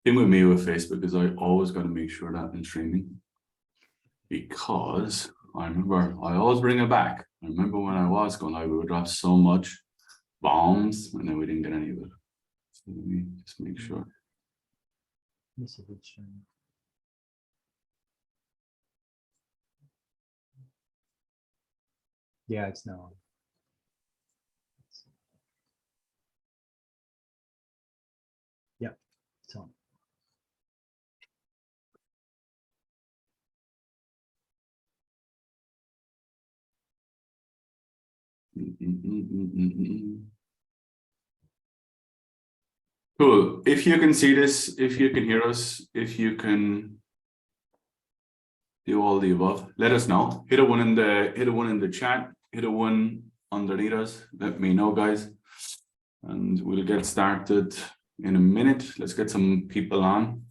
Thing with me with Facebook is I always got to make sure that in streaming, because I remember I always bring it back. I remember when I was going, I would drop so much bombs and then we didn't get any of it. So let me just make sure. Yeah, it's now on. Yeah, it's on. Cool. If you can see this, if you can hear us, if you can do all the above, let us know. Hit a one in the chat, hit a one underneath us. Let me know, guys. And we'll get started in a minute. Let's get some people on.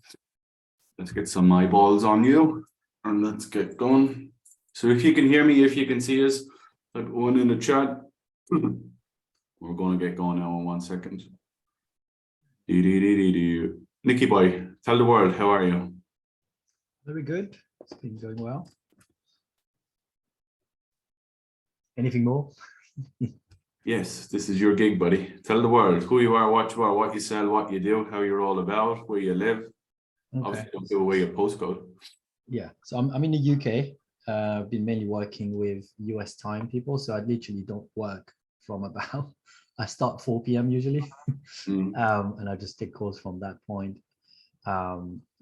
Let's get some eyeballs on you. And let's get going. So if you can hear me, if you can see us, type one in the chat. We're going to get going now in 1 second. Nicky boy, tell the world, how are you? Very good. It's been going well. Anything more? Yes, this is your gig, buddy. Tell the world who you are, what you sell, what you do, how you're all about, where you live. Okay. Obviously, don't give away your postcode. Yeah, so I'm in the UK. I've been mainly working with US time people, so I literally don't work from about. I start 4 p.m. usually, and I just take calls from that point.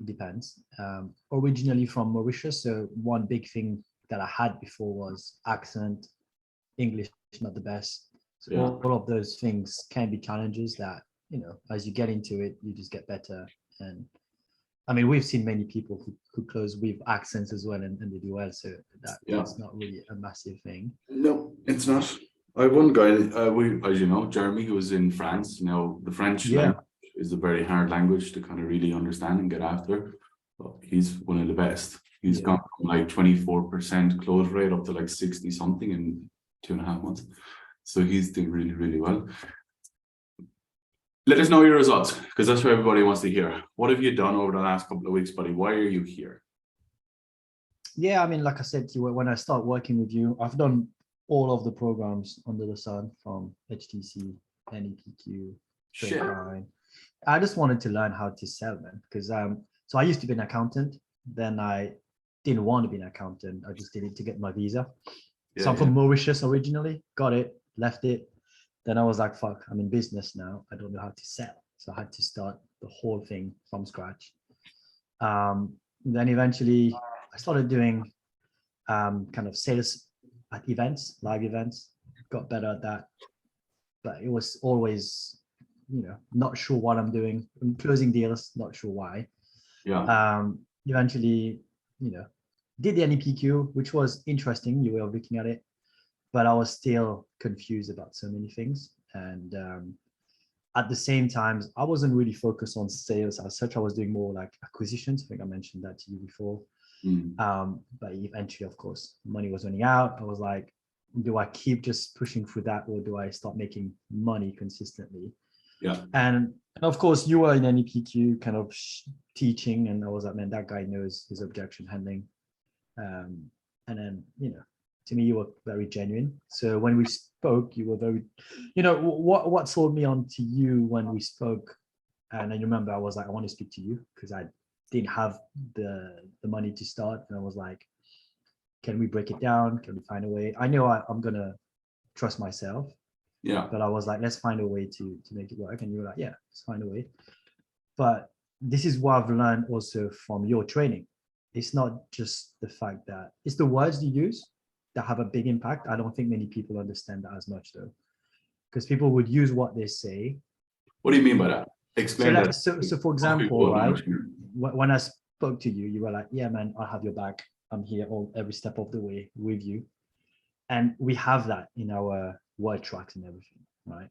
Depends. Originally from Mauritius, so one big thing that I had before was accent, English not the best. So yeah. all of those things can be challenges that, you know, as you get into it, you just get better. And I mean, we've seen many people who close with accents as well and they do well. So that's not really a massive thing. No, it's not. I have one guy, as you know, Jeremy, who was in France. Now, the French language is a very hard language to kind of really understand and get after. But he's one of the best. He's gone from like 24% close rate up to like 60 something in 2.5 months. So he's doing really, really well. Let us know your results, because that's what everybody wants to hear. What have you done over the last couple of weeks, buddy? Why are you here? Yeah, I mean, like I said to you, when I start working with you, I've done all of the programs under the sun, from HTC, NEPQ, straight line. I just wanted to learn how to sell, man, because so I used to be an accountant. Then I didn't want to be an accountant. I just did it to get my visa. So I'm from Mauritius originally, got it, left it. Then I was like, fuck, I'm in business now. I don't know how to sell. So I had to start the whole thing from scratch. Then eventually I started doing kind of sales at events, live events, got better at that. But it was always, you know, not sure what I'm doing. I'm closing deals, not sure why. Eventually, you know, did the NEPQ, which was interesting, you were looking at it, but I was still confused about so many things. And at the same time, I wasn't really focused on sales as such. I was doing more like acquisitions. I think I mentioned that to you before. But eventually, of course, money was running out. I was like, do I keep just pushing through that, or do I start making money consistently? And of course, you were in NEPQ kind of teaching, and I was like, man, that guy knows his objection handling. And then, you know, to me, you were very genuine. So when we spoke, you were very, you know, what sold me on to you when we spoke. And I remember I was like, I want to speak to you because I didn't have the money to start. And I was like, can we break it down? Can we find a way? I know I'm going to trust myself. But I was like, let's find a way to make it work. And you were like, yeah, let's find a way. But this is what I've learned also from your training. It's not just the fact that it's the words you use that have a big impact. I don't think many people understand that as much though, because people would use what they say. What do you mean by that? Explain that. So for example, right, when I spoke to you, you were like, yeah, man, I'll have your back. I'm here every step of the way with you. And we have that in our word tracks and everything, right?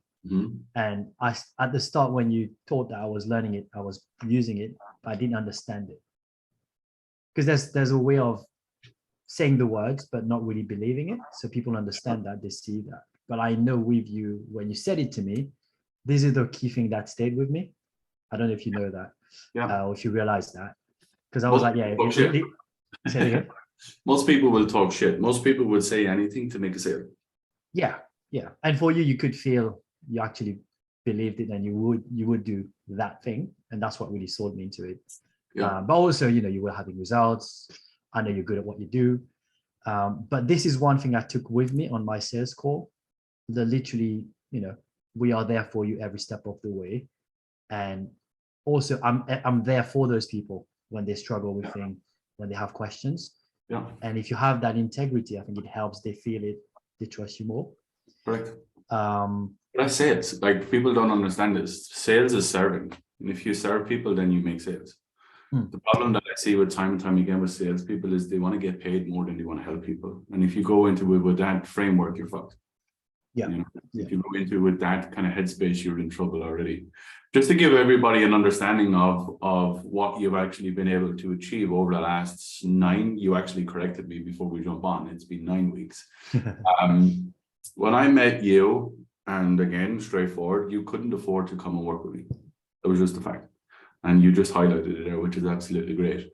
And at the start, when you taught that, I was learning it, I was using it, but I didn't understand it. Because there's a way of saying the words, but not really believing it. So people understand that, they see that. But I know with you, when you said it to me, this is the key thing that stayed with me. I don't know if you know that, Yeah. or if you realize that, because I was like, yeah, say it again. Most people will talk shit. Most people would say anything to make a sale. Yeah, yeah. And for you, you could feel you actually believed it, and you would do that thing, and that's what really sold me into it. Yeah. But also, you were having results. I know you're good at what you do. But this is one thing I took with me on my sales call. The literally, we are there for you every step of the way, and also I'm there for those people when they struggle with things, when they have questions. Yeah. And if you have that integrity, I think it helps. They feel it. They trust you more. Correct. Um, That's sales. Like, people don't understand this. Sales is serving. And if you serve people, then you make sales. The problem that I see with time and time again with salespeople is they want to get paid more than they want to help people. And if you go into it with that framework, you're fucked. Yeah. If you go into it with that kind of headspace, you're in trouble already. Just to give everybody an understanding of what you've actually been able to achieve over the last 9, you actually corrected me before we jump on. It's been 9 weeks. When I met you, and again, straightforward, you couldn't afford to come and work with me. That was just a fact. And you just highlighted it there, which is absolutely great.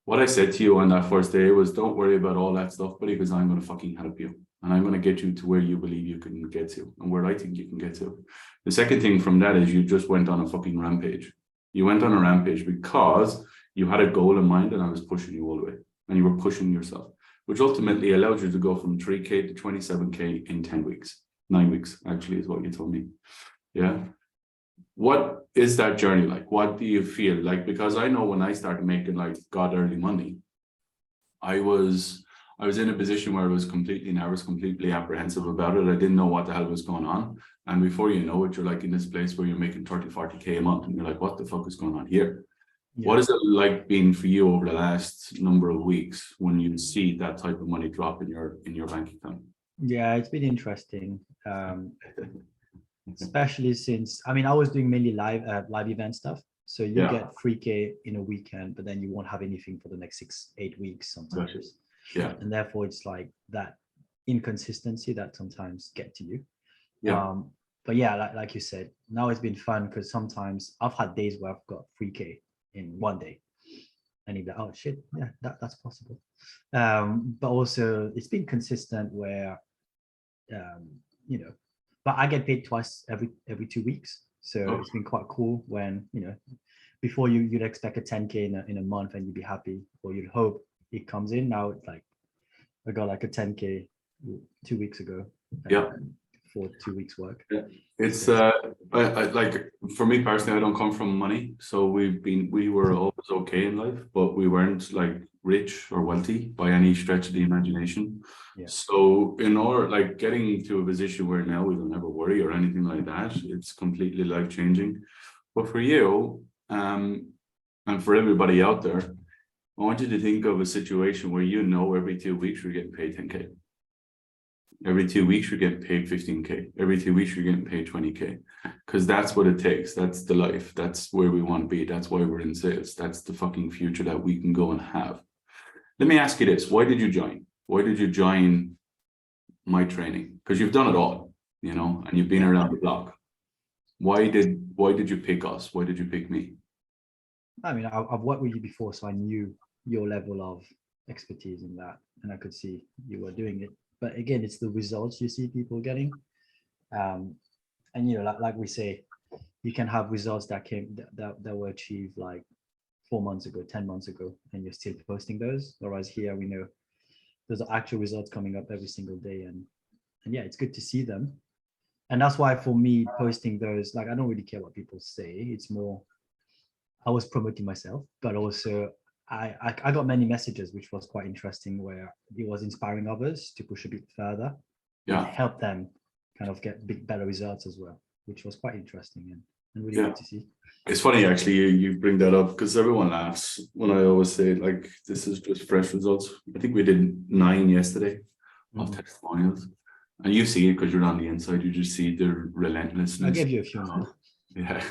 What I said to you on that first day was, don't worry about all that stuff, buddy, because I'm going to fucking help you. And I'm going to get you to where you believe you can get to, and where I think you can get to. The second thing from that is you just went on a fucking rampage. You went on a rampage because you had a goal in mind, and I was pushing you all the way, and you were pushing yourself, which ultimately allowed you to go from 3K to 27K in 10 weeks. 9 weeks, actually, is what you told me. Yeah. What is that journey like? What do you feel like? Because I know when I started making like God early money, I was in a position where I was completely nervous, completely apprehensive about it. I didn't know what the hell was going on. And before you know it, you're like in this place where you're making 30, 40K a month, and you're like, what the fuck is going on here? Yeah. What is it like being for you over the last number of weeks when you see that type of money drop in your bank account? Yeah, it's been interesting. Especially since, I was doing mainly live event stuff. So you get 3K in a weekend, but then you won't have anything for the next 6-8 weeks sometimes. Gotcha. Yeah. And therefore it's like that inconsistency that sometimes get to you. Yeah. But yeah, like you said, now it's been fun because sometimes I've had days where I've got 3K in one day. And you're like, oh shit, yeah, that's possible. But also it's been consistent where, but I get paid twice every 2 weeks. So It's been quite cool when, before you'd expect a 10K in a month and you'd be happy, or you'd hope it comes in. Now it's like, I got like a 10K 2 weeks ago. For 2 weeks work. Yeah. It's I like, for me personally, I don't come from money. So we were always okay in life, but we weren't like rich or wealthy by any stretch of the imagination. Yeah. So in order, like, getting to a position where now we don't ever worry or anything like that, it's completely life changing. But for you, and for everybody out there, I want you to think of a situation where every 2 weeks you're getting paid 10K. Every 2 weeks you're getting paid 15K. Every 2 weeks you're getting paid 20K. Because that's what it takes. That's the life. That's where we want to be. That's why we're in sales. That's the fucking future that we can go and have. Let me ask you this. Why did you join? Why did you join my training? Because you've done it all, and you've been around the block. Why did you pick us? Why did you pick me? I've worked with you before, so I knew your level of expertise in that, and I could see you were doing it. But again, it's the results you see people getting. And like we say, you can have results that were achieved like 4 months ago, 10 months ago, and you're still posting those. Whereas here, we know there's actual results coming up every single day. And yeah, it's good to see them. And that's why for me, posting those, like, I don't really care what people say. It's more, I was promoting myself, but also I got many messages, which was quite interesting, where it was inspiring others to push a bit further and help them kind of get better results as well, which was quite interesting and really good to see. It's funny, actually, you bring that up, because everyone laughs when I always say, like, this is just fresh results. I think we did 9 yesterday of testimonials, and you see it because you're on the inside. You just see the relentlessness. I gave you a few now. Yeah.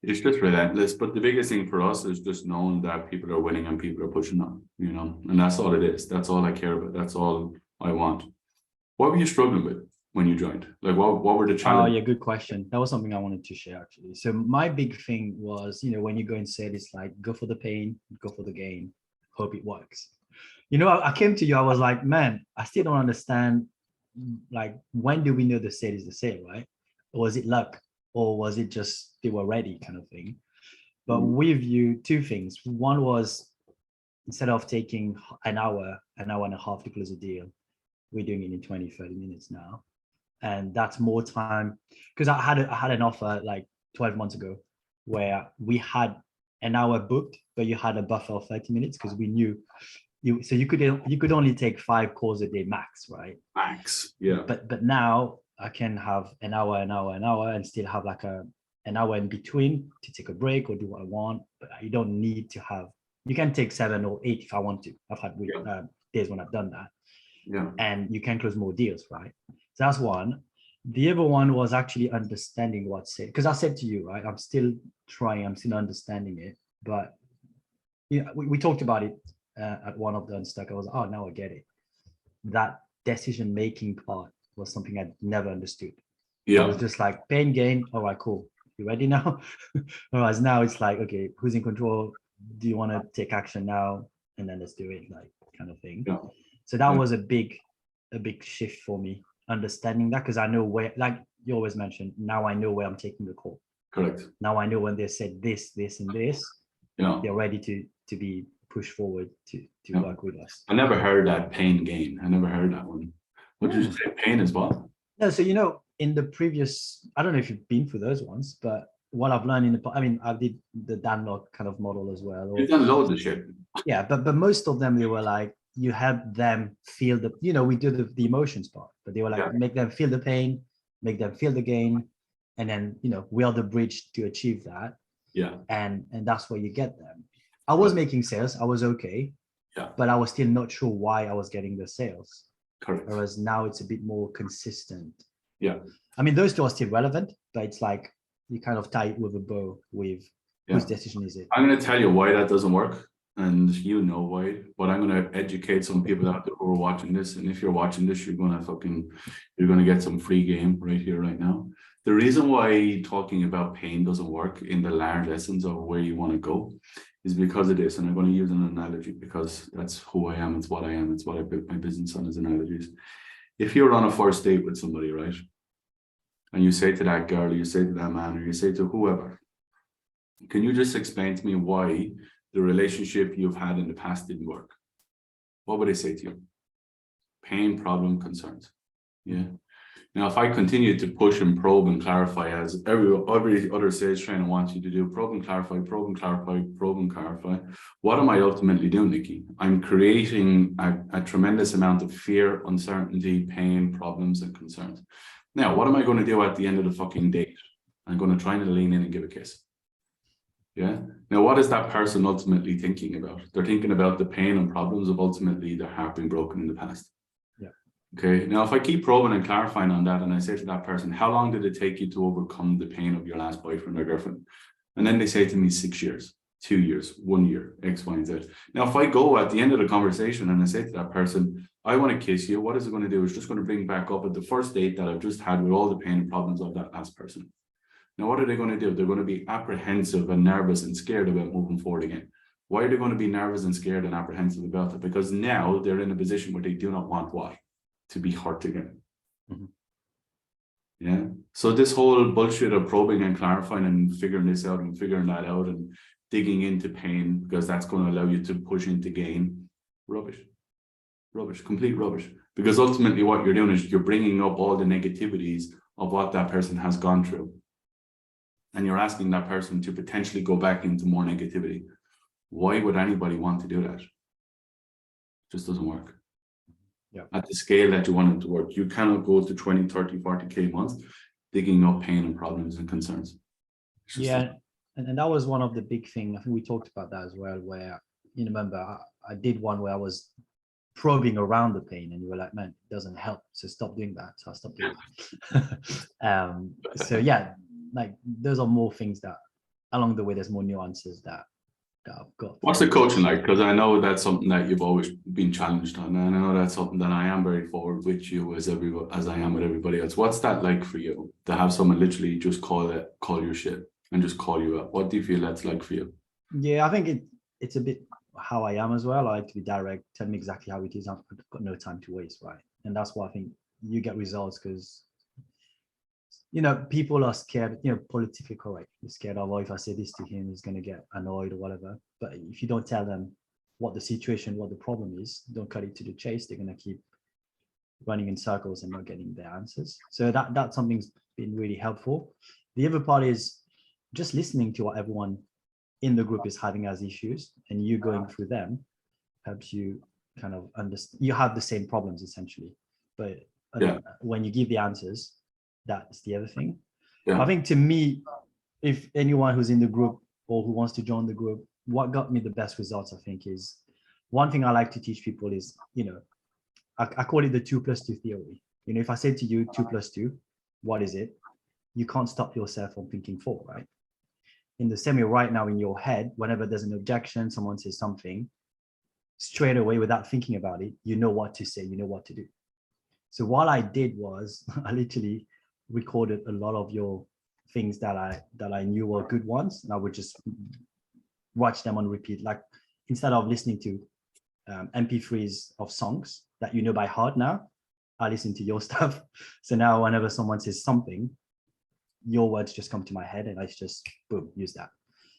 It's just relentless. But the biggest thing for us is just knowing that people are winning and people are pushing on, and that's all it is. That's all I care about. That's all I want. What were you struggling with when you joined? Like what were the Oh challenges? yeah, good question. That was something I wanted to share actually. So my big thing was, when you go and say it's like, go for the pain, go for the gain, hope it works. I came to you, I was like, man, I still don't understand. Like, when do we know the sale is the sale, right? Or was it luck? Or was it just they were ready kind of thing? But with you, two things. One was, instead of taking an hour and a half to close a deal, we're doing it in 20, 30 minutes now. And that's more time. Because I had an offer like 12 months ago where we had an hour booked, but you had a buffer of 30 minutes because we knew you could only take 5 calls a day max, right? Max, yeah. But now I can have an hour, and still have like an hour in between to take a break or do what I want. But you don't need to have. You can take 7 or 8 if I want to. I've had days when I've done that. Yeah. And you can close more deals, right? So that's one. The other one was actually understanding what's said. Because I said to you, right, I'm still trying, I'm still understanding it. But we talked about it at one of the Unstuck. I was, oh, now I get it. That decision-making part was something I'd never understood. Yeah. It was just like pain, gain. All right, cool. You ready now? Whereas now it's like, okay, who's in control? Do you want to take action now? And then let's do it, like, kind of thing. Yeah. So that was a big shift for me, understanding that, because I know where, like you always mention, now I know where I'm taking the call. Correct. Now I know when they said this, and this, they're ready to be pushed forward to work with us. I never heard that pain gain. I never heard that one. What did you say? Pain as well? No, so in the previous, I don't know if you've been through those ones, but what I've learned I did the Danlock kind of model as well. You've done loads of shit. Yeah, but most of them, they were like, you help them feel the, we do the emotions part, but they were like, make them feel the pain, make them feel the gain, and then, we are the bridge to achieve that. Yeah. And that's where you get them. I was making sales, I was okay. Yeah. But I was still not sure why I was getting the sales. Correct. Whereas now it's a bit more consistent. Yeah. I mean, those two are still relevant, but it's like you kind of tie it with a bow with whose decision is it. I'm going to tell you why that doesn't work. And you know why, but I'm going to educate some people out there who are watching this. And if you're watching this, you're going to get some free game right here, right now. The reason why talking about pain doesn't work in the large essence of where you want to go is because of this. And I'm going to use an analogy because that's who I am. It's what I am. It's what I built my business on, as analogies. If you're on a first date with somebody, right? And you say to that girl, or you say to that man, or you say to whoever, can you just explain to me why the relationship you've had in the past didn't work? What would they say to you? Pain, problem, concerns. Yeah. Now, if I continue to push and probe and clarify, as every other sales trainer wants you to do, probe and clarify, probe and clarify, probe and clarify, what am I ultimately doing, Nikki? I'm creating a tremendous amount of fear, uncertainty, pain, problems, and concerns. Now, what am I going to do at the end of the fucking date? I'm going to try and lean in and give a kiss. Yeah. Now, what is that person ultimately thinking about? They're thinking about the pain and problems of ultimately their heart being broken in the past. Yeah. Okay. Now, if I keep probing and clarifying on that, and I say to that person, how long did it take you to overcome the pain of your last boyfriend or girlfriend? And then they say to me, 6 years, 2 years, 1 year, X, Y, and Z. Now, if I go at the end of the conversation and I say to that person, I want to kiss you, what is it going to do? It's just going to bring back up at the first date that I've just had with all the pain and problems of that last person. Now, what are they going to do? They're going to be apprehensive and nervous and scared about moving forward again. Why are they going to be nervous and scared and apprehensive about it? Because now they're in a position where they do not want why? To be hurt again. Mm-hmm. Yeah. So this whole bullshit of probing and clarifying and figuring this out and figuring that out and digging into pain, because that's going to allow you to push into gain, rubbish. Rubbish, complete rubbish. Because ultimately what you're doing is you're bringing up all the negativities of what that person has gone through. And you're asking that person to potentially go back into more negativity. Why would anybody want to do that? It just doesn't work. Yeah. At the scale that you want it to work, you cannot go to 20, 30, 40K months digging up pain and problems and concerns. Yeah, and that was one of the big things. I think we talked about that as well, where, remember, I did one where I was probing around the pain and you were like, man, it doesn't help. So stop doing that. So I stopped doing that. So yeah, like those are more things that along the way, there's more nuances that that I've got. What's the coaching like? Because I know that's something that you've always been challenged on, and I know that's something that I am very forward with you as I am with everybody else. What's that like for you to have someone literally just call your shit and just call you out? What do you feel that's like for you? Yeah, I think it's a bit how I am as well. I like to be direct, tell me exactly how it is. I've got no time to waste, right? And that's why I think you get results, because people are scared, politically correct. You're scared of, oh, if I say this to him, he's going to get annoyed or whatever. But if you don't tell them what the situation, what the problem is, don't cut it to the chase, they're going to keep running in circles and not getting their answers. So that's something's been really helpful. The other part is just listening to what everyone in the group is having as issues, and you going through them helps you kind of understand. You have the same problems essentially, but when you give the answers, that's the other thing. I think to me, if anyone who's in the group or who wants to join the group, what got me the best results, I think, is one thing I like to teach people is, I call it the 2+2 theory. If I say to you 2+2, what is it? You can't stop yourself from thinking 4, right? In the same way, right now in your head, whenever there's an objection, someone says something, straight away without thinking about it, you know what to say, you know what to do. So what I did was I literally recorded a lot of your things that I knew were good ones, and I would just watch them on repeat. Like, instead of listening to MP3s of songs that you know by heart now, I listen to your stuff. So now whenever someone says something, your words just come to my head, and I just boom, use that.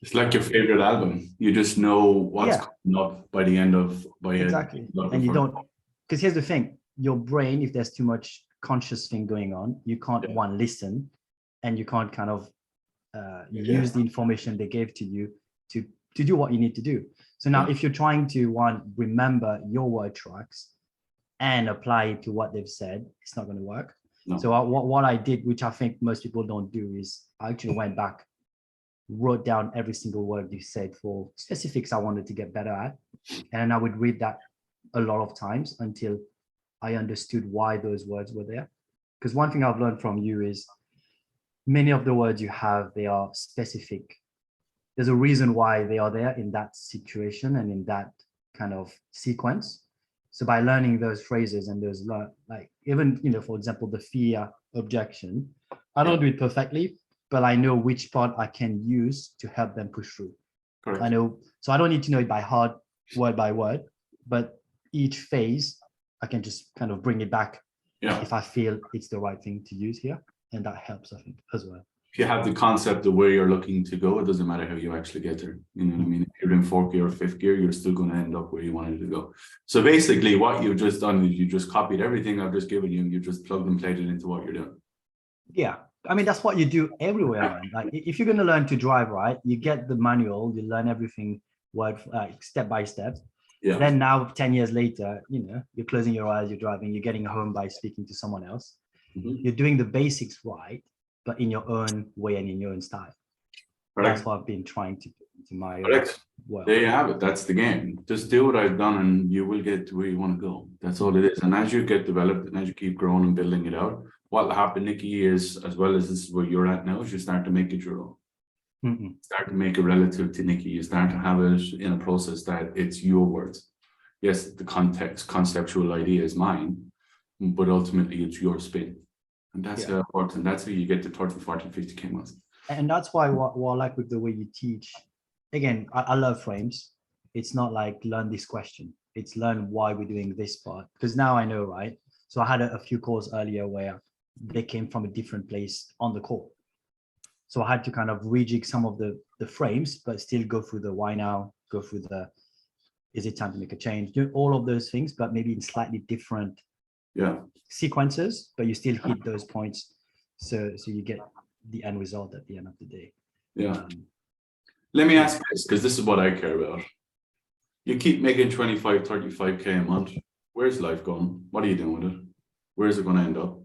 It's like your favorite album. You just know what's coming up by the end of exactly. And you don't, because here's the thing: your brain, if there's too much conscious thing going on, you can't listen, and you can't kind of use the information they gave to you to do what you need to do. So now if you're trying to remember your word tracks and apply it to what they've said, it's not going to work. No. So what I did, which I think most people don't do, is I actually went back, wrote down every single word you said for specifics I wanted to get better at, and I would read that a lot of times until I understood why those words were there. Because one thing I've learned from you is many of the words you have, they are specific. There's a reason why they are there in that situation and in that kind of sequence. So by learning those phrases and those, like even, for example, the fear objection, I don't do it perfectly, but I know which part I can use to help them push through. Correct. I know, so I don't need to know it by heart, word by word, but each phase, I can just kind of bring it back if I feel it's the right thing to use here. And that helps, I think, as well. If you have the concept of where you're looking to go, it doesn't matter how you actually get there. You know what I mean? If you're in 4th gear or 5th gear, you're still going to end up where you wanted to go. So basically what you've just done is you just copied everything I've just given you, and you just plugged and played it into what you're doing. Yeah. I mean, that's what you do everywhere, man. Like, if you're going to learn to drive, right, you get the manual, you learn everything step by step. Yeah. Then now, 10 years later, you're closing your eyes, you're driving, you're getting home by speaking to someone else. Mm-hmm. You're doing the basics right, but in your own way and in your own style. Correct. That's what I've been trying to do into my world. There you have it. That's the game. Just do what I've done and you will get to where you want to go. That's all it is. And as you get developed and as you keep growing and building it out, what will happen, Nikki, is, as well as this is where you're at now, is you start to make it your own. Mm-hmm. Start to make it relative to Nikki. You start to have it in a process that it's your words. Yes, the conceptual idea is mine, but ultimately it's your spin. And that's important. That's how you get to 30, 40, 50K months. And that's why what I like with the way you teach, again, I love frames. It's not like learn this question. It's learn why we're doing this part. Because now I know, right? So I had a few calls earlier where they came from a different place on the call. So I had to kind of rejig some of the frames, but still go through the why now, go through the, is it time to make a change? Do all of those things, but maybe in slightly different sequences, but you still hit those points. So you get the end result at the end of the day. Yeah. Let me ask this, because this is what I care about. You keep making 25, 35K a month. Where's life going? What are you doing with it? Where is it going to end up?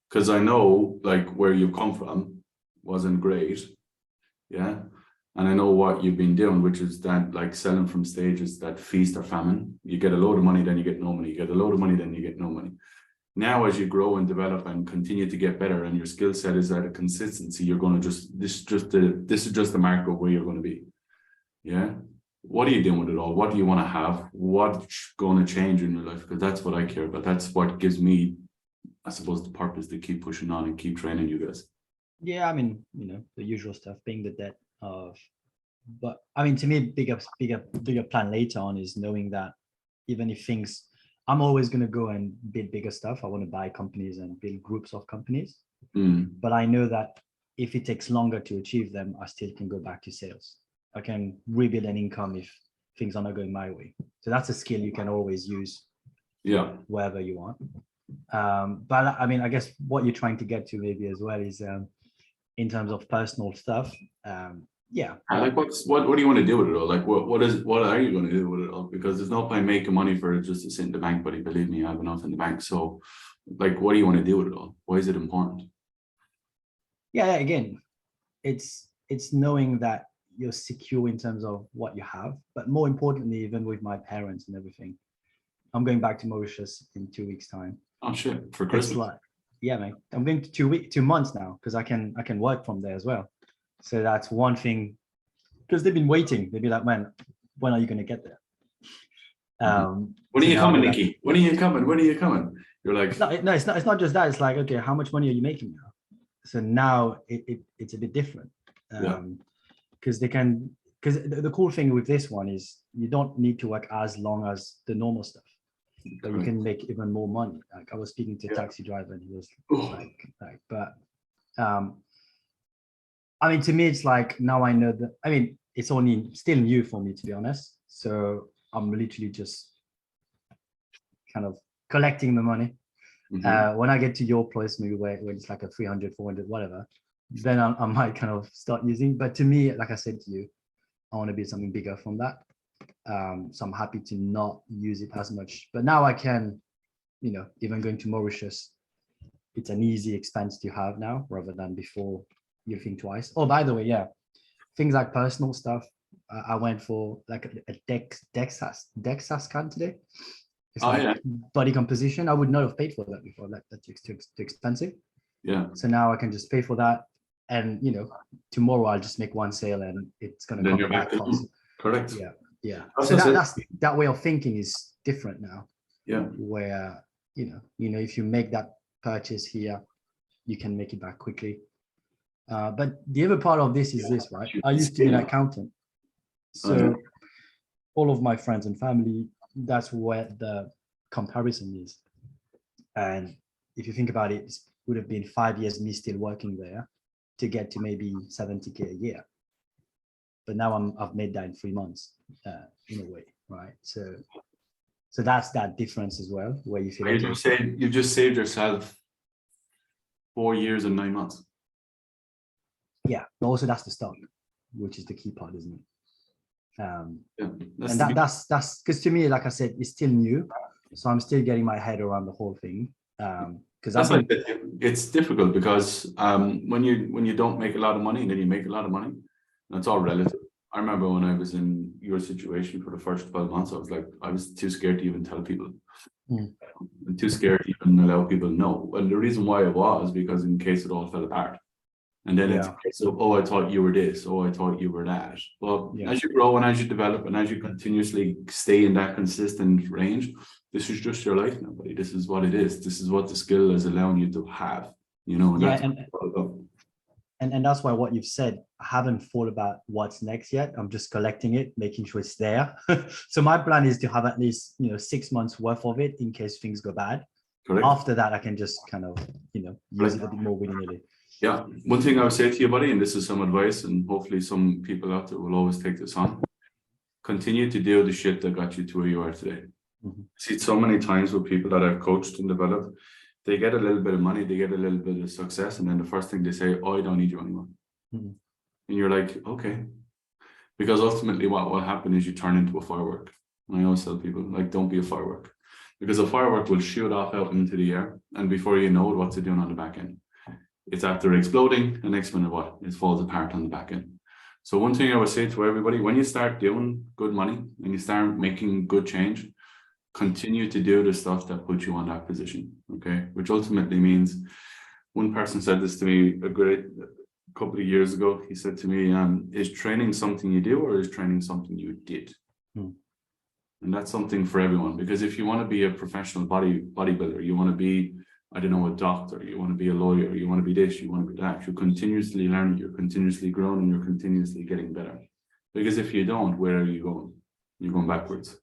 Because I know, like, where you've come from wasn't great. Yeah. And I know what you've been doing, which is that, like, selling from stages, that feast or famine. You get a load of money, then you get no money. You get a load of money, then you get no money. Now, as you grow and develop and continue to get better, and your skill set is at a consistency, you're going to this is just the mark of where you're going to be. Yeah. what are you doing with it all? What do you want to have? What's going to change in your life? Because that's what I care about. That's what gives me, I suppose, the purpose to keep pushing on and keep training you guys. Yeah, I mean, the usual stuff, paying the debt of, but I mean, to me, bigger plan later on is knowing that even if things, I'm always going to go and build bigger stuff. I want to buy companies and build groups of companies. But I know that if it takes longer to achieve them, I still can go back to sales. I can rebuild an income if things are not going my way. So that's a skill you can always use. Yeah. Wherever you want. But I mean, I guess what you're trying to get to maybe as well is in terms of personal stuff. Yeah. Like what do you want to do with it all? Like what are you going to do with it all? Because there's no point making money for it just to sit in the bank, buddy. Believe me, I have enough in the bank. So like, what do you want to do with it all? Why is it important? Yeah, again, it's knowing that you're secure in terms of what you have, but more importantly, even with my parents and everything, I'm going back to Mauritius in 2 weeks' time. Oh shit, for Christmas. It's like, yeah, mate. I'm going to 2 months now because I can work from there as well. So that's one thing, because they've been waiting. They'd be like, man, when are you going to get there? When are you coming, Nikki? When are you coming? When are you coming? You're like, no, it's not just that. It's like, okay, how much money are you making now? So now it's a bit different. Because the cool thing with this one is you don't need to work as long as the normal stuff, but you can make even more money. Like I was speaking to a taxi driver and he was but I mean, to me, it's like, now I know that, I mean, it's only still new for me, to be honest. So I'm literally just kind of collecting the money. When I get to your place, maybe where it's like a 300, 400, whatever, then I might kind of start using. But to me, like I said to you, I want to build something bigger from that. So I'm happy to not use it as much. But now I can, even going to Mauritius, it's an easy expense to have now rather than before you think twice. Oh, by the way, yeah, things like personal stuff. I went for like a DEXA scan today. It's body composition. I would not have paid for that before. That's too expensive. Yeah. So now I can just pay for that, and tomorrow I'll just make one sale, and it's going to come back. Correct. Yeah. So that's that way of thinking is different now. Yeah. Where if you make that purchase here, you can make it back quickly. But the other part of this is this, right? I used to be an accountant, so all of my friends and family, that's where the comparison is. And if you think about it, it would have been 5 years me still working there to get to maybe 70K a year. But now I've made that in 3 months, in a way, right? So that's that difference as well, where you feel you've just saved yourself 4 years and 9 months. Yeah, but also that's the start, which is the key part, isn't it? And that's because to me, like I said, it's still new, so I'm still getting my head around the whole thing. Because it's difficult because when you don't make a lot of money and then you make a lot of money, that's all relative. I remember when I was in your situation for the first 12 months, I was too scared to even tell people. I'm too scared to even allow people to know. And the reason why I was because in case it all fell apart. And then it's so, oh, I thought you were this, oh, I thought you were that. Well, as you grow and as you develop and as you continuously stay in that consistent range, this is just your life now, buddy. This is what it is. This is what the skill is allowing you to have, and that's why what you've said, I haven't thought about what's next yet. I'm just collecting it, making sure it's there. So my plan is to have at least 6 months worth of it in case things go bad. Correct. After that, I can just kind of use it a bit more willy-nilly. Yeah, one thing I would say to you, buddy, and this is some advice, and hopefully some people out there will always take this on. Continue to do the shit that got you to where you are today. See, so many times with people that I've coached and developed, they get a little bit of money, they get a little bit of success, and then the first thing they say, oh, I don't need you anymore. And you're like, okay. Because ultimately what will happen is you turn into a firework. And I always tell people, like, don't be a firework. Because a firework will shoot off out into the air, and before you know it, what's it doing on the back end? It's after exploding, the next minute what? It falls apart on the back end. So one thing I would say to everybody, when you start doing good money and you start making good change, continue to do the stuff that puts you on that position, okay? Which ultimately means, one person said this to me, a couple of years ago. He said to me, is training something you do or is training something you did? And that's something for everyone, because if you want to be a professional bodybuilder, you want to be, I don't know, a doctor, you want to be a lawyer, you want to be this, you want to be that, you're continuously learning, you're continuously growing, and you're continuously getting better. Because if you don't, where are you going? You're going backwards.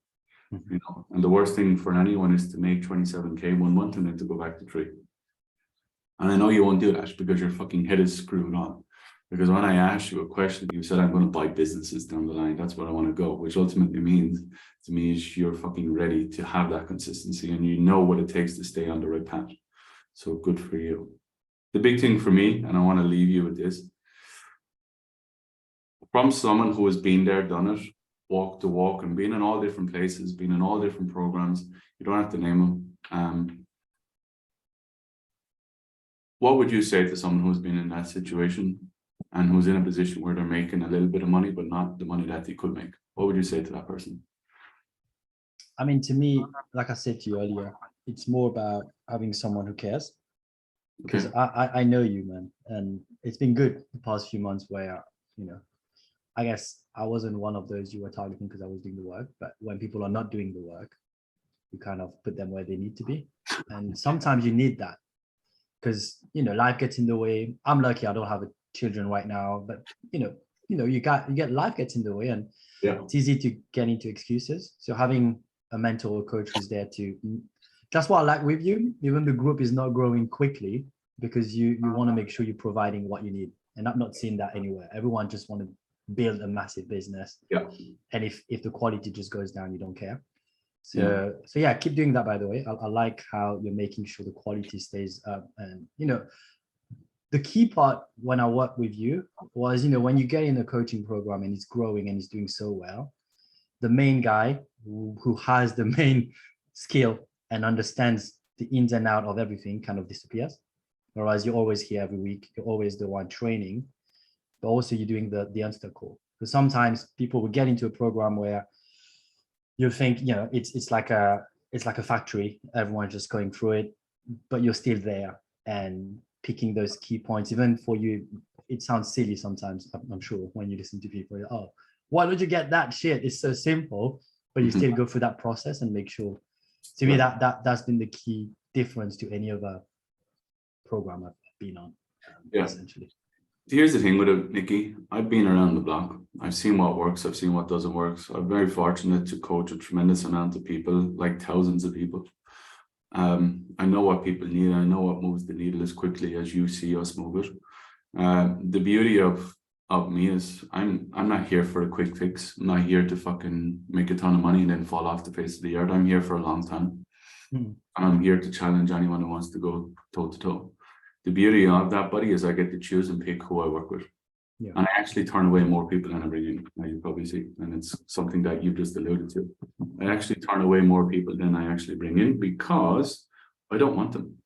You know, and the worst thing for anyone is to make 27K 1 month and then to go back to 3. And I know you won't do that because your fucking head is screwed on. Because when I asked you a question, you said, I'm going to buy businesses down the line. That's where I want to go, which ultimately means to me is you're fucking ready to have that consistency and you know what it takes to stay on the right path. So good for you. The big thing for me, and I want to leave you with this, from someone who has been there, done it, walked the walk, and been in all different places, been in all different programs, you don't have to name them. What would you say to someone who's been in that situation and who's in a position where they're making a little bit of money, but not the money that they could make? What would you say to that person? I mean, to me, like I said to you earlier, it's more about having someone who cares. Because I know you, man, and it's been good the past few months where, you know, I guess I wasn't one of those you were targeting because I was doing the work, but when people are not doing the work, you kind of put them where they need to be. And sometimes you need that because, you know, life gets in the way. I'm lucky I don't have children right now, but you get life gets in the way, and it's easy to get into excuses. So having a mentor or coach who's there to, that's what I like with you, even the group is not growing quickly because you want to make sure you're providing what you need. And I'm not seeing that anywhere. Everyone just want to build a massive business. And if the quality just goes down, you don't care. So yeah, keep doing that, by the way. I like how you're making sure the quality stays up. And, you know, the key part when I work with you was, you know, when you get in a coaching program and it's growing and it's doing so well, the main guy who has the main skill and understands the ins and out of everything kind of disappears. Whereas you're always here every week, you're always the one training, but also you're doing the obstacle. Because sometimes people will get into a program where you think, you know, it's like a factory, everyone's just going through it, but you're still there and picking those key points. Even for you, it sounds silly sometimes, I'm sure, when you listen to people, oh, why don't you get that shit? It's so simple, but you still go through that process and make sure. To me, that's been the key difference to any other program I've been on, essentially. Here's the thing with it, Nikki. I've been around the block. I've seen what works. I've seen what doesn't work. So I'm very fortunate to coach a tremendous amount of people, like thousands of people. I know what people need. I know what moves the needle as quickly as you see us move it. The beauty of me is I'm not here for a quick fix. I'm not here to fucking make a ton of money and then fall off the face of the earth. I'm here for a long time. And I'm here to challenge anyone who wants to go toe to toe. The beauty of that, buddy, is I get to choose and pick who I work with. And I actually turn away more people than I bring in, as you probably see. And it's something that you've just alluded to. I actually turn away more people than I actually bring in because I don't want them.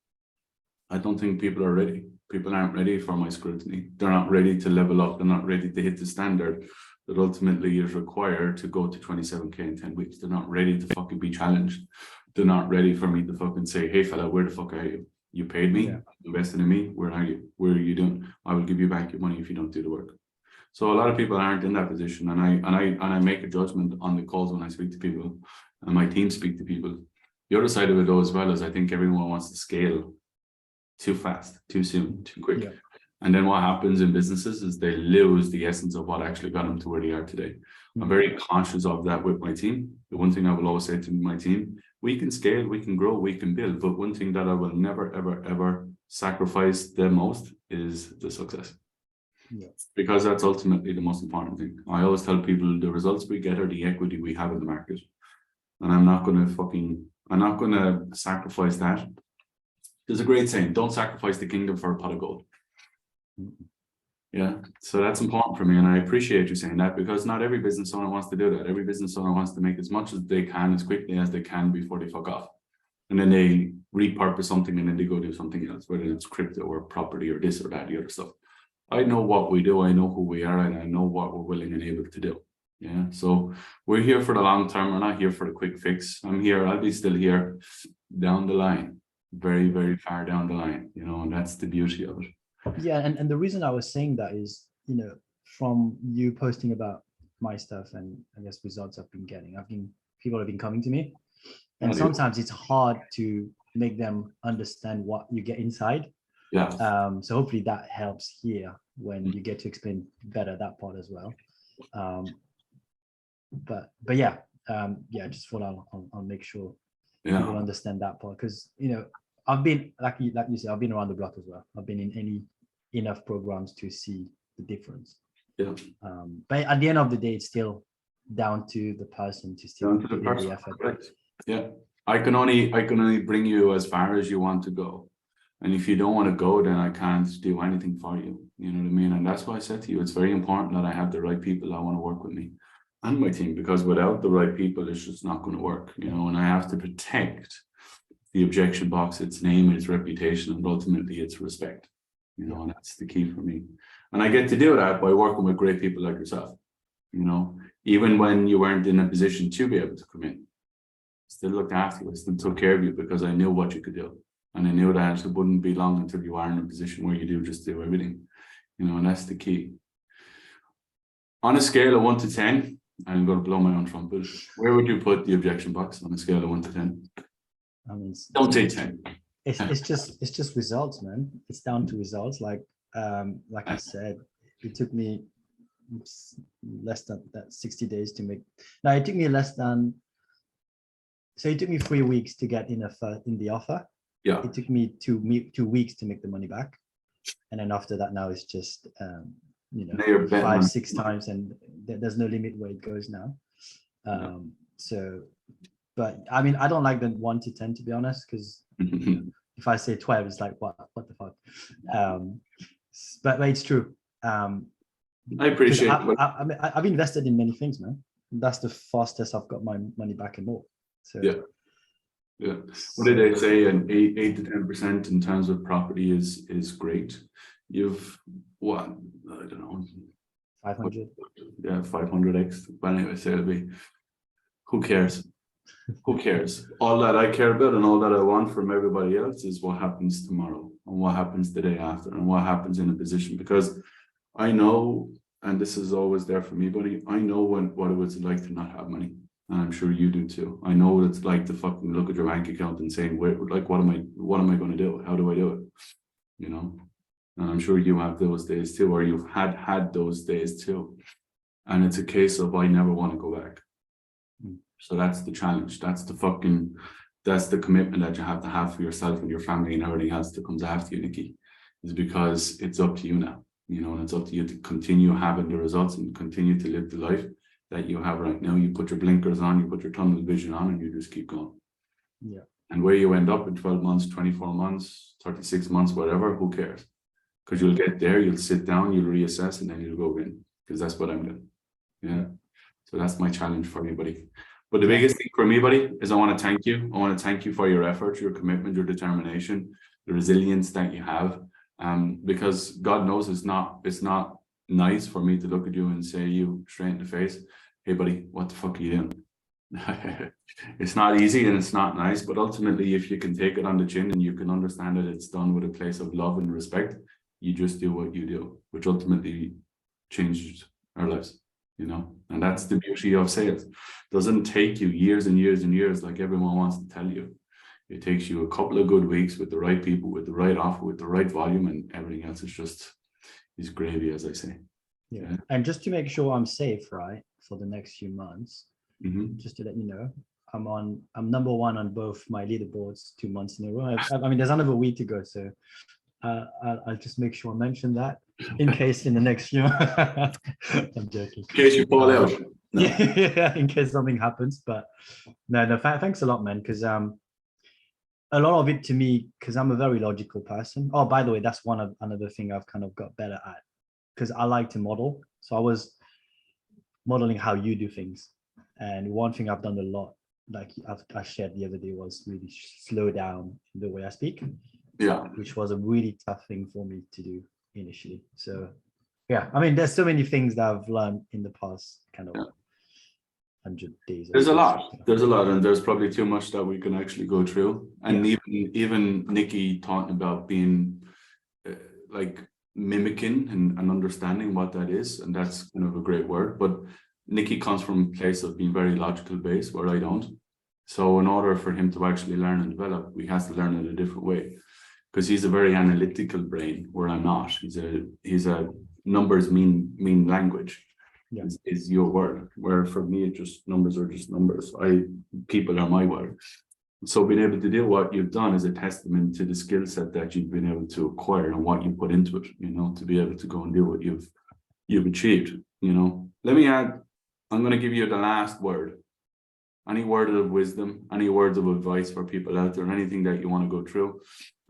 I don't think people are ready. People aren't ready for my scrutiny. They're not ready to level up. They're not ready to hit the standard that ultimately is required to go to 27K in 10 weeks. They're not ready to fucking be challenged. They're not ready for me to fucking say, hey fella, where the fuck are you? You paid me, invested in me. Where are you? Where are you doing? I will give you back your money if you don't do the work. So a lot of people aren't in that position, and I make a judgment on the calls when I speak to people, and my team speak to people. The other side of it though as well is I think everyone wants to scale too fast, too soon, too quick. And then what happens in businesses is they lose the essence of what actually got them to where they are today. I'm very conscious of that with my team. The one thing I will always say to my team, we can scale, we can grow, we can build, but one thing that I will never, ever, ever sacrifice the most is the success. Because that's ultimately the most important thing. I always tell people the results we get are the equity we have in the market. And I'm not going to sacrifice that. There's a great saying, don't sacrifice the kingdom for a pot of gold. Yeah, so that's important for me, and I appreciate you saying that, because not every business owner wants to do that. Every business owner wants to make as much as they can, as quickly as they can before they fuck off. And then they repurpose something and then they go do something else, whether it's crypto or property or this or that, the other stuff. I know what we do, I know who we are, and I know what we're willing and able to do. Yeah, so we're here for the long term. We're not here for the quick fix. I'm here, I'll be still here down the line, very, very far down the line, you know, and that's the beauty of it. Yeah, and the reason I was saying that is, from you posting about my stuff and I guess results I've been getting, people have been coming to me, and sometimes it's hard to make them understand what you get inside. Yeah. So hopefully that helps here when you get to explain better that part as well. But yeah, yeah, just thought I'll make sure people understand that part, because I've been like you said, I've been around the block as well. I've been in enough programs to see the difference. Yeah. But at the end of the day, it's still down to the person to still put in the effort. Right. Yeah. I can only bring you as far as you want to go. And if you don't want to go, then I can't do anything for you. You know what I mean? And that's why I said to you, it's very important that I have the right people that want to work with me and my team, because without the right people, it's just not going to work, and I have to protect the objection box, its name, its reputation, and ultimately its respect, and that's the key for me. And I get to do that by working with great people like yourself, even when you weren't in a position to be able to come in, still looked after you, I still took care of you because I knew what you could do. And I knew that it wouldn't be long until you are in a position where you do everything, and that's the key. On a scale of 1 to 10, I'm going to blow my own trumpet. Where would you put the objection box on a scale of 1 to 10? I mean, don't say 10. It's just results, man. It's down to results. Like I said, it took me less than that 60 days to make. Now it took me it took me 3 weeks to get in the offer. Yeah. It took me 2 weeks to make the money back, and then after that, now it's just 5-6 times, and there's no limit where it goes now. So, but I mean, I don't like the 1 to 10, to be honest, because if I say 12, it's like what the fuck. But it's true. I appreciate it. I've invested in many things, man. That's the fastest I've got my money back and more. So yeah. What did they say? An 8 to 10% in terms of property is great. You've what? I don't know. 500. Yeah, 500x. But anyway, so it'll be. Who cares? Who cares? All that I care about and all that I want from everybody else is what happens tomorrow and what happens the day after and what happens in a position. Because I know, and this is always there for me, buddy, I know what it was like to not have money. And I'm sure you do too. I know what it's like to fucking look at your bank account and saying, wait, like, what am I going to do? How do I do it? And I'm sure you have those days too, or you've had those days too. And it's a case of, I never want to go back. So that's the challenge. That's the commitment that you have for yourself and your family and everything else that comes after you, Nikki, is because it's up to you now, and it's up to you to continue having the results and continue to live the life that you have right now. You put your blinkers on, you put your tunnel vision on, and you just keep going. Yeah. And where you end up in 12 months, 24 months, 36 months, whatever, who cares? Because you'll get there, you'll sit down, you'll reassess, and then you'll go again. Because that's what I'm doing. Yeah. So that's my challenge for everybody. But the biggest thing for me, buddy, is I want to thank you. I want to thank you for your effort, your commitment, your determination, the resilience that you have. Because God knows it's not nice for me to look at you and say you straight in the face, hey buddy, what the fuck are you doing? It's not easy and it's not nice, but ultimately if you can take it on the chin and you can understand that it's done with a place of love and respect, you just do what you do, which ultimately changes our lives, and that's the beauty of sales. It doesn't take you years and years and years like everyone wants to tell you. It takes you a couple of good weeks with the right people, with the right offer, with the right volume, and everything else is gravy, as I say. Yeah. And just to make sure I'm safe, right, for the next few months, just to let you know, I'm number 1 on both my leaderboards 2 months in a row. I mean, there's another week to go, so I'll just make sure I mention that in case in the next few. I'm joking. In case you fall out. Yeah, in case something happens. But no, thanks a lot, man. Because a lot of it to me, because I'm a very logical person. Oh, by the way, that's another thing I've kind of got better at, because I like to model. So I was modeling how you do things, and one thing I've done a lot, like I shared the other day, was really slow down the way I speak. Yeah, which was a really tough thing for me to do initially. So yeah, I mean, there's so many things that I've learned in the past kind of 100 days. There's a lot, and there's probably too much that we can actually go through. And even Nikki talking about being like mimicking and understanding what that is, and that's kind of a great word. But Nicky comes from a place of being very logical based, where I don't. So in order for him to actually learn and develop, we have to learn in a different way, because he's a very analytical brain, where I'm not. He's a numbers mean language. Yeah. Is your word, where for me it just numbers are just numbers. People are my word. So being able to do what you've done is a testament to the skill set that you've been able to acquire and what you put into it, you know, to be able to go and do what you've achieved, you know. Let me add, I'm going to give you the last word. Any word of wisdom, any words of advice for people out there, anything that you want to go through,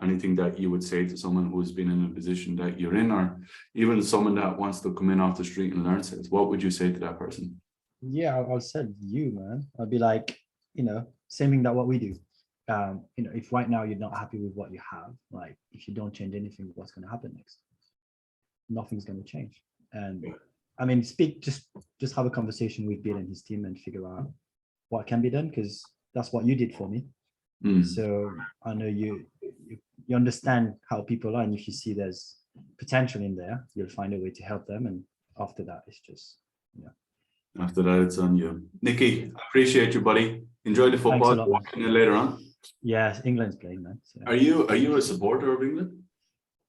anything that you would say to someone who's been in a position that you're in, or even someone that wants to come in off the street and learn sales, what would you say to that person? Yeah, I'll say you, man. I'll be like, you know, same thing that what we do. You know, if right now you're not happy with what you have, like if you don't change anything, what's going to happen next? Nothing's going to change. And I mean, just have a conversation with Bill and his team and figure out what can be done, because that's what you did for me. So I know you understand how people are, and if you see there's potential in there, you'll find a way to help them. And after that, it's just, yeah. After that, it's on you. Nicky, appreciate you, buddy. Enjoy the football. Lot, watching it later on. Yeah, England's playing, man. So. Are you a supporter of England?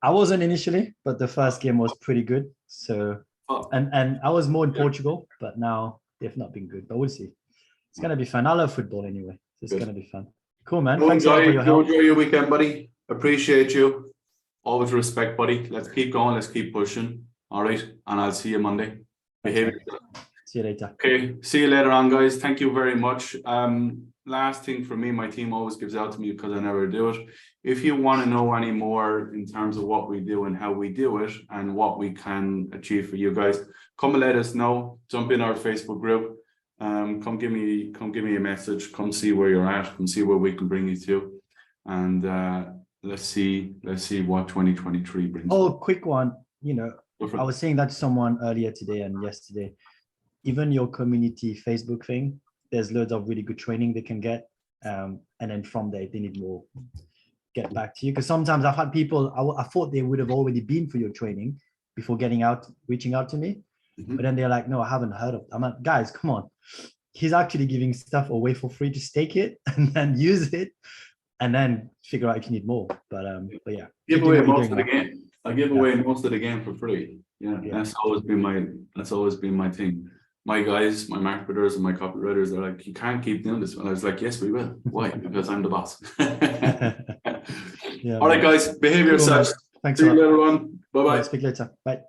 I wasn't initially, but the first game was pretty good. So and I was more in Portugal, but now they've not been good. But we'll see. It's gonna be fun. I love football anyway. So it's gonna be fun. Cool, man. Thanks a lot for your help. Enjoy your weekend, buddy. Appreciate you. Always respect, buddy. Let's keep going. Let's keep pushing. All right. And I'll see you Monday. Behave yourself. See you later. Okay. See you later on, guys. Thank you very much. Last thing for me, my team always gives out to me because I never do it. If you want to know any more in terms of what we do and how we do it and what we can achieve for you guys, come and let us know. Jump in our Facebook group. Come give me a message. Come see where you're at. Come see where we can bring you to. And let's see what 2023 brings. Oh, quick one. You know, I was saying that to someone earlier today and yesterday. Even your community Facebook thing, there's loads of really good training they can get. And then from there, if they need more, get back to you. Because sometimes I've had people, I thought they would have already been for your training before reaching out to me. But then they're like, no, I haven't heard of it. I'm like, guys, come on. He's actually giving stuff away for free. Just take it and then use it and then figure out if you need more. But yeah. Give away most of the game. I give away most of the game for free. Yeah. That's always been my thing. My guys, my marketers and my copywriters, they're like, you can't keep doing this. And I was like, yes, we will. Why? Because I'm the boss. All right, guys, behave yourselves. Thanks. See you later on. Bye-bye. Speak later. Bye.